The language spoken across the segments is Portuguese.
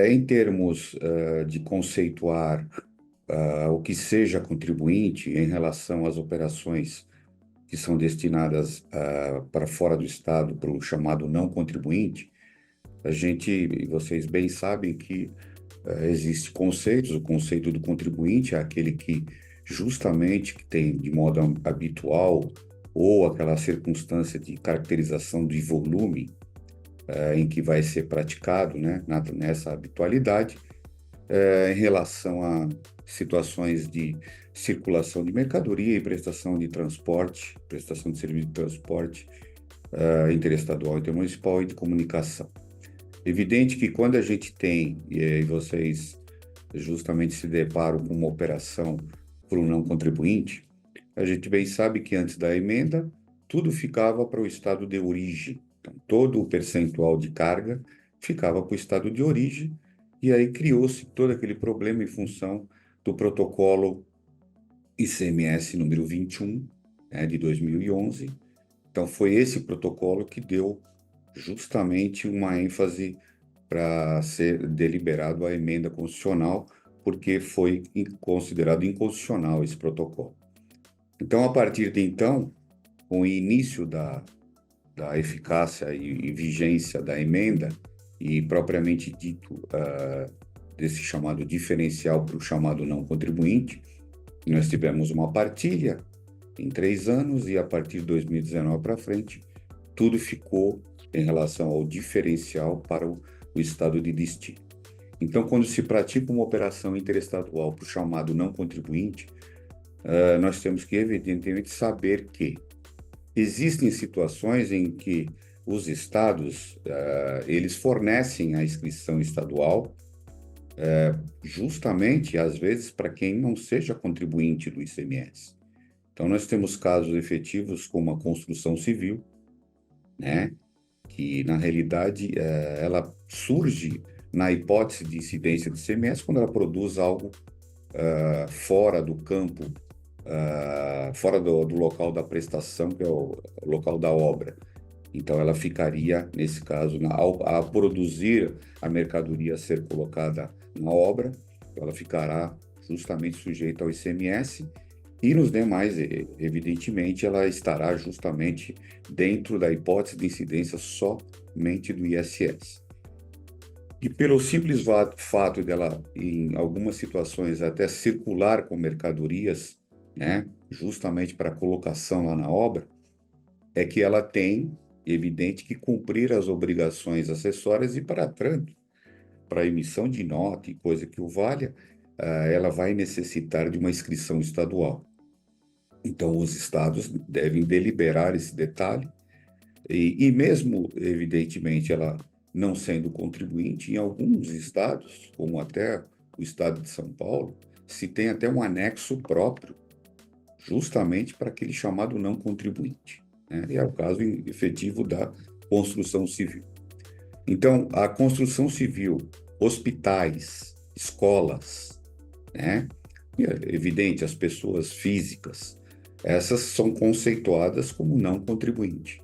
Em termos de conceituar o que seja contribuinte em relação às operações que são destinadas para fora do Estado, para o chamado não contribuinte, a gente, e vocês bem sabem que existe conceitos, o conceito do contribuinte é aquele que justamente que tem de modo habitual ou aquela circunstância de caracterização de volume em que vai ser praticado, né, nessa habitualidade, em relação a situações de circulação de mercadoria e prestação de transporte, prestação de serviço de transporte interestadual, intermunicipal e de comunicação. Evidente que quando a gente tem, e vocês justamente se deparam com uma operação para o não contribuinte, a gente bem sabe que antes da emenda, tudo ficava para o estado de origem. Então, todo o percentual de carga ficava para o estado de origem, e aí criou-se todo aquele problema em função do protocolo ICMS número 21, né, de 2011. Então, foi esse protocolo que deu justamente uma ênfase para ser deliberado a emenda constitucional, porque foi considerado inconstitucional esse protocolo. Então, a partir de então, com o início da eficácia e vigência da emenda, e propriamente dito, desse chamado diferencial para o chamado não contribuinte, nós tivemos uma partilha em 3 anos, e a partir de 2019 para frente, tudo ficou em relação ao diferencial para o estado de destino. Então, quando se pratica uma operação interestadual para o chamado não contribuinte, nós temos que, evidentemente, saber que existem situações em que os estados, eles fornecem a inscrição estadual, justamente, às vezes, para quem não seja contribuinte do ICMS. Então, nós temos casos efetivos como a construção civil, né, que, na realidade, ela surge na hipótese de incidência de ICMS quando ela produz algo fora do campo, fora do local da prestação, que é o local da obra. Então, ela ficaria, nesse caso, ao produzir a mercadoria a ser colocada na obra, ela ficará justamente sujeita ao ICMS, e nos demais, evidentemente, ela estará justamente dentro da hipótese de incidência somente do ISS. E pelo simples fato dela, em algumas situações, até circular com mercadorias, né, justamente para colocação lá na obra, é que ela tem, evidente, que cumprir as obrigações acessórias, e para tanto, para emissão de nota e coisa que o valha, ela vai necessitar de uma inscrição estadual. Então, os estados devem deliberar esse detalhe, e mesmo, evidentemente, ela não sendo contribuinte, em alguns estados, como até o estado de São Paulo, se tem até um anexo próprio, justamente para aquele chamado não contribuinte, né? E é o caso efetivo da construção civil. Então, a construção civil, hospitais, escolas, né? E é evidente, as pessoas físicas, essas são conceituadas como não contribuinte.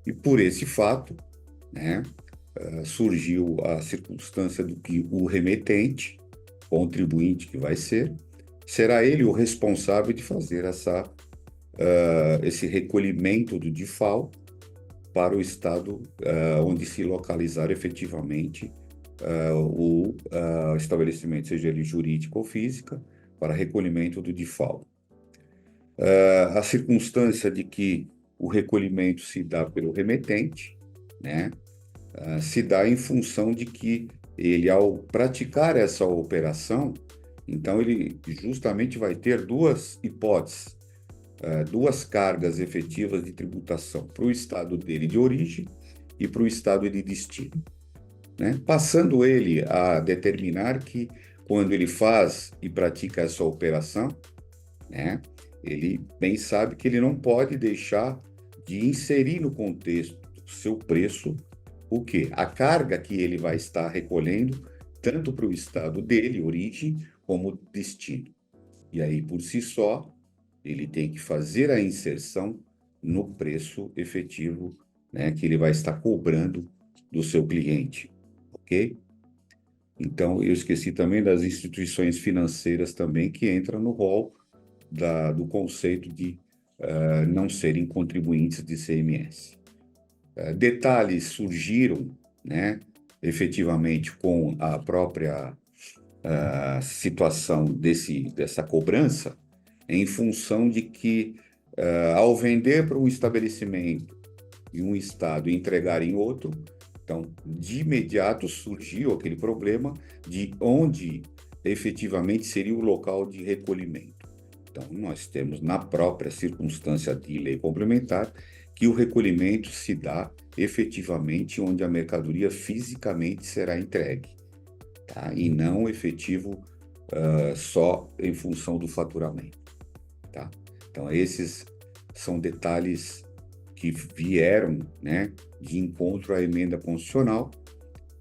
E por esse fato, né, surgiu a circunstância do que o remetente, contribuinte que vai ser, será ele o responsável de fazer esse recolhimento do DIFAL para o estado onde se localizar efetivamente o estabelecimento, seja ele jurídico ou física, para recolhimento do DIFAL. A circunstância de que o recolhimento se dá pelo remetente, né, se dá em função de que ele, ao praticar essa operação, então ele justamente vai ter duas hipóteses, duas cargas efetivas de tributação para o estado dele de origem e para o estado de destino, né? Passando ele a determinar que, quando ele faz e pratica essa operação, né, ele bem sabe que ele não pode deixar de inserir no contexto do seu preço o quê? A carga que ele vai estar recolhendo, tanto para o estado dele, origem, como destino. E aí, por si só, ele tem que fazer a inserção no preço efetivo, né, que ele vai estar cobrando do seu cliente, ok? Então, eu esqueci também das instituições financeiras também, que entram no rol do conceito de não serem contribuintes de ICMS. Detalhes surgiram, né, efetivamente com a própria situação dessa cobrança, em função de que, ao vender para um estabelecimento em um estado e entregar em outro, então, de imediato surgiu aquele problema de onde efetivamente seria o local de recolhimento. Então, nós temos na própria circunstância de lei complementar que o recolhimento se dá efetivamente onde a mercadoria fisicamente será entregue, tá? E não efetivo só em função do faturamento, tá? Então, esses são detalhes que vieram, né, de encontro à emenda constitucional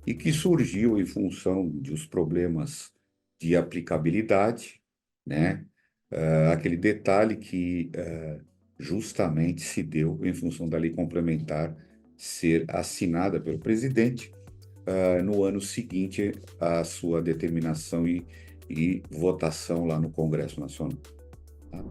e que surgiu em função dos problemas de aplicabilidade, né? Aquele detalhe que justamente se deu em função da lei complementar ser assinada pelo presidente no ano seguinte à sua determinação e votação lá no Congresso Nacional. Tá?